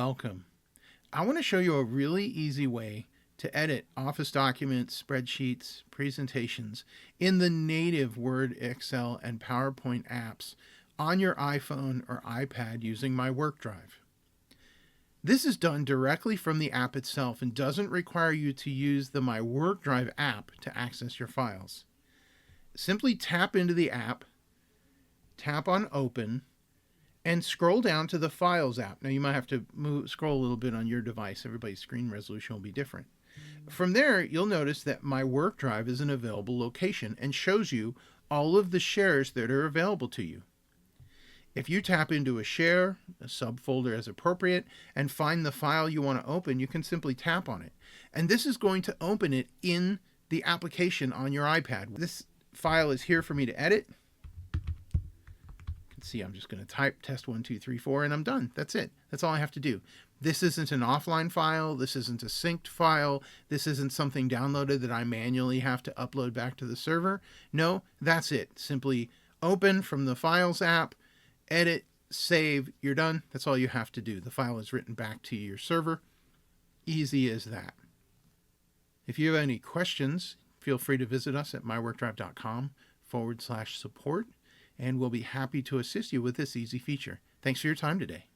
welcome. I want to show you a really easy way to edit Office documents, spreadsheets, presentations in the native Word, Excel, and PowerPoint apps on your iPhone or iPad using MyWorkDrive. This is done directly from the app itself and doesn't require you to use the MyWorkDrive app to access your files. Simply tap into the app, tap on Open, and scroll down to the Files app. Now you might have to scroll a little bit on your device. Everybody's screen resolution will be different. From there, you'll notice that MyWorkDrive is an available location and shows you all of the shares that are available to you. If you tap into a share, a subfolder as appropriate, and find the file you want to open, you can simply tap on it. And this is going to open it in the application on your iPad. This file is here for me to edit. See, I'm just going to type test 1, 2, 3, 4, and I'm done. That's it. That's all I have to do. This isn't an offline file. This isn't a synced file. This isn't something downloaded that I manually have to upload back to the server. No, that's it. Simply open from the Files app, edit, save, you're done. That's all you have to do. The file is written back to your server. Easy as that. If you have any questions, feel free to visit us at myworkdrive.com/support. And we'll be happy to assist you with this easy feature. Thanks for your time today.